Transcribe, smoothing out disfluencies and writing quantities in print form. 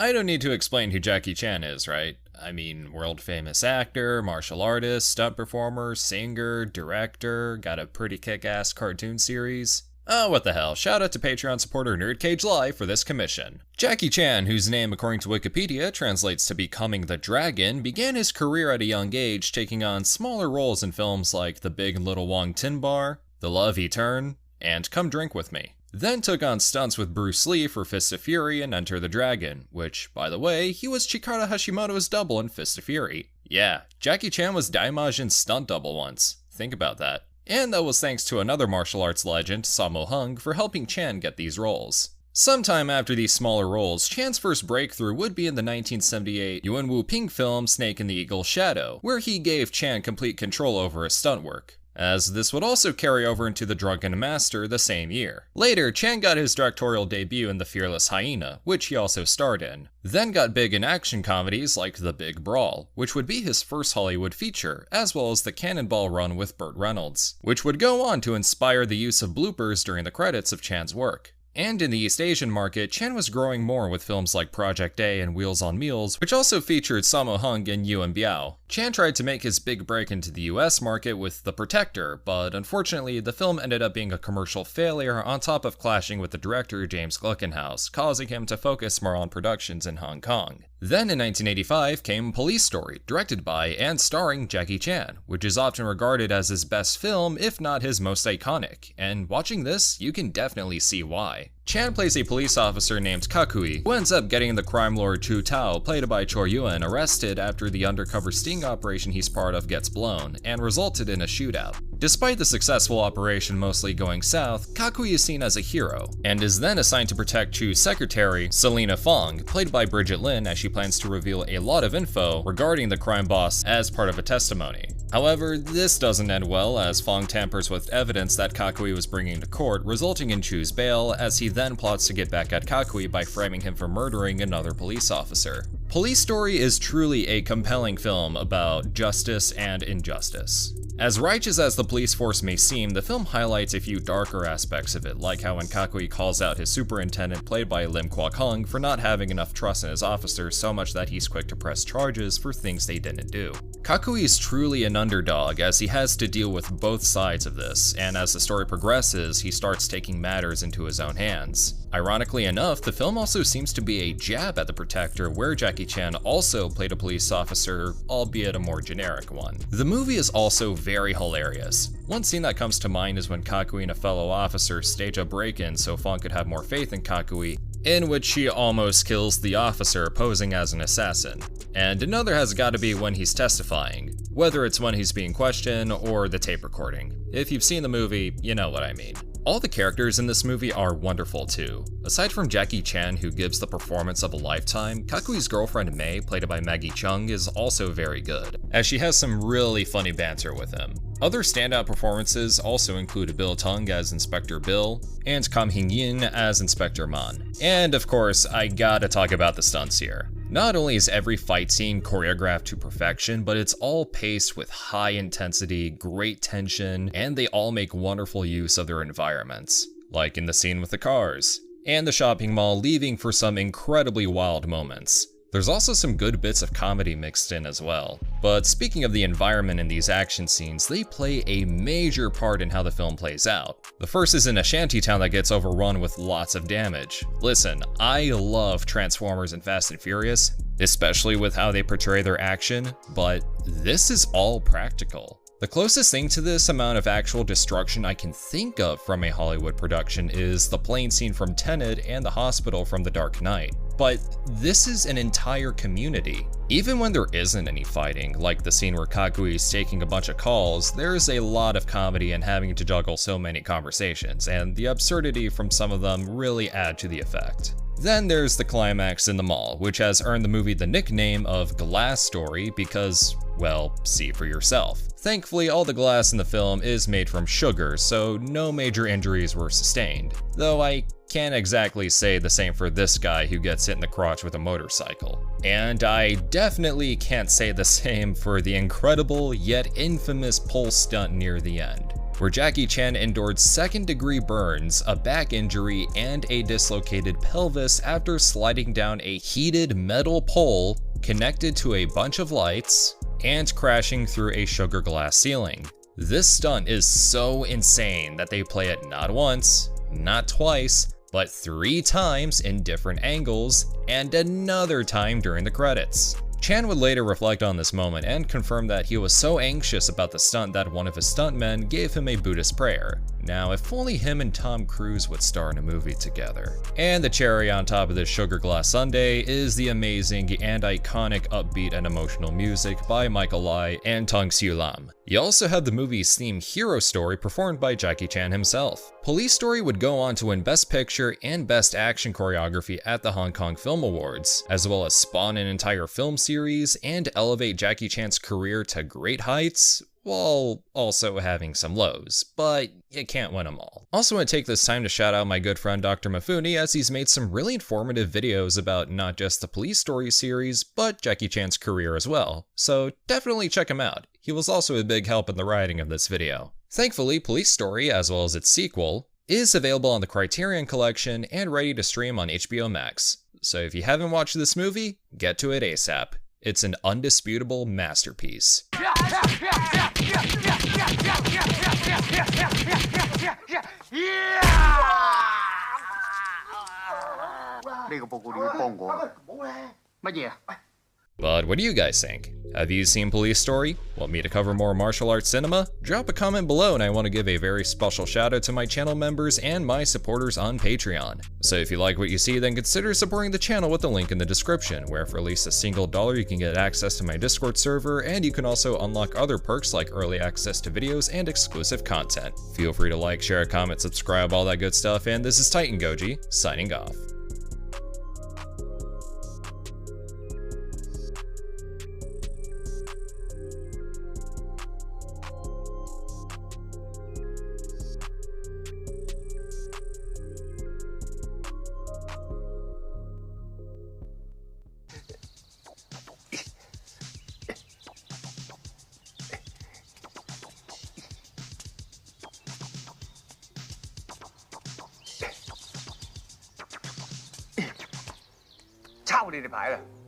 I don't need to explain who Jackie Chan is, right? I mean, world famous actor, martial artist, stunt performer, singer, director, got a pretty kick-ass cartoon series. Oh, what the hell, shout out to Patreon supporter Nerdcage Live for this commission. Jackie Chan, whose name according to Wikipedia translates to becoming the dragon, began his career at a young age taking on smaller roles in films like The Big and Little Wong Tin Bar, The Love Etern, and Come Drink With Me. Then took on stunts with Bruce Lee for Fist of Fury and Enter the Dragon, which, by the way, he was Chikara Hashimoto's double in Fist of Fury. Yeah, Jackie Chan was Daimajin's stunt double once. Think about that. And that was thanks to another martial arts legend, Sammo Hung, for helping Chan get these roles. Sometime after these smaller roles, Chan's first breakthrough would be in the 1978 Yuen Wu Ping film Snake in the Eagle's Shadow, where he gave Chan complete control over his stunt work, as this would also carry over into The Drunken Master the same year. Later, Chan got his directorial debut in The Fearless Hyena, which he also starred in, then got big in action comedies like The Big Brawl, which would be his first Hollywood feature, as well as The Cannonball Run with Burt Reynolds, which would go on to inspire the use of bloopers during the credits of Chan's work. And in the East Asian market, Chan was growing more with films like Project A and Wheels on Meals, which also featured Sammo Hung and Yuan Biao. Chan tried to make his big break into the US market with The Protector, but unfortunately the film ended up being a commercial failure on top of clashing with the director James Glickenhaus, causing him to focus more on productions in Hong Kong. Then in 1985 came Police Story, directed by and starring Jackie Chan, which is often regarded as his best film, if not his most iconic, and watching this, you can definitely see why. Chan plays a police officer named Kakui, who ends up getting the crime lord Chu Tao, played by Chor Yuen, arrested after the undercover sting operation he's part of gets blown, and resulted in a shootout. Despite the successful operation mostly going south, Kakui is seen as a hero, and is then assigned to protect Chu's secretary, Selena Fong, played by Bridget Lin, as she plans to reveal a lot of info regarding the crime boss as part of a testimony. However, this doesn't end well, as Fong tampers with evidence that Kakui was bringing to court, resulting in Chu's bail, as he then plots to get back at Kakui by framing him for murdering another police officer. Police Story is truly a compelling film about justice and injustice. As righteous as the police force may seem, the film highlights a few darker aspects of it, like how when Kakui calls out his superintendent, played by Lim Kwok Hung, for not having enough trust in his officers so much that he's quick to press charges for things they didn't do. Kakui is truly an underdog, as he has to deal with both sides of this, and as the story progresses, he starts taking matters into his own hands. Ironically enough, the film also seems to be a jab at The Protector, where Jackie Chan also played a police officer, albeit a more generic one. The movie is also very hilarious. One scene that comes to mind is when Kakui and a fellow officer stage a break-in so Fong could have more faith in Kakui, in which she almost kills the officer posing as an assassin. And another has got to be when he's testifying, whether it's when he's being questioned or the tape recording. If you've seen the movie, you know what I mean. All the characters in this movie are wonderful too. Aside from Jackie Chan, who gives the performance of a lifetime, Kakui's girlfriend Mei, played by Maggie Chung, is also very good, as she has some really funny banter with him. Other standout performances also include Bill Tung as Inspector Bill, and Kam Hing Yin as Inspector Man. And of course, I gotta talk about the stunts here. Not only is every fight scene choreographed to perfection, but it's all paced with high intensity, great tension, and they all make wonderful use of their environments, like in the scene with the cars, and the shopping mall leaving for some incredibly wild moments. There's also some good bits of comedy mixed in as well. But speaking of the environment in these action scenes, they play a major part in how the film plays out. The first is in a shantytown that gets overrun with lots of damage. Listen, I love Transformers and Fast and Furious, especially with how they portray their action, but this is all practical. The closest thing to this amount of actual destruction I can think of from a Hollywood production is the plane scene from Tenet and the hospital from The Dark Knight. But this is an entire community. Even when there isn't any fighting, like the scene where Kakui is taking a bunch of calls, there's a lot of comedy in having to juggle so many conversations, and the absurdity from some of them really add to the effect. Then there's the climax in the mall, which has earned the movie the nickname of Glass Story because, well, see for yourself. Thankfully, all the glass in the film is made from sugar, so no major injuries were sustained. Though I can't exactly say the same for this guy who gets hit in the crotch with a motorcycle. And I definitely can't say the same for the incredible yet infamous pole stunt near the end. where Jackie Chan endured second-degree burns, a back injury, and a dislocated pelvis after sliding down a heated metal pole connected to a bunch of lights and crashing through a sugar glass ceiling. This stunt is so insane that they play it not once, not twice, but 3 times in different angles, and another time during the credits. Chan would later reflect on this moment and confirm that he was so anxious about the stunt that one of his stuntmen gave him a Buddhist prayer. Now, if only him and Tom Cruise would star in a movie together. And the cherry on top of this sugar glass sundae is the amazing and iconic upbeat and emotional music by Michael Lai and Tung Siu Lam. You also have the movie's theme Hero Story performed by Jackie Chan himself. Police Story would go on to win Best Picture and Best Action Choreography at the Hong Kong Film Awards, as well as spawn an entire film series and elevate Jackie Chan's career to great heights, while also having some lows, but you can't win them all. Also want to take this time to shout out my good friend Dr. Mifune, as he's made some really informative videos about not just the Police Story series, but Jackie Chan's career as well, so definitely check him out. He was also a big help in the writing of this video. Thankfully, Police Story, as well as its sequel, is available on the Criterion Collection and ready to stream on HBO Max. So if you haven't watched this movie, get to it ASAP. It's an undisputable masterpiece. But what do you guys think? Have you seen Police Story? Want me to cover more martial arts cinema? Drop a comment below, and I want to give a very special shout out to my channel members and my supporters on Patreon. So if you like what you see, then consider supporting the channel with the link in the description, where for at least a single $1 you can get access to my Discord server, and you can also unlock other perks like early access to videos and exclusive content. Feel free to like, share, comment, subscribe, all that good stuff, and this is TitanGoji, signing off.抄你哋牌啦！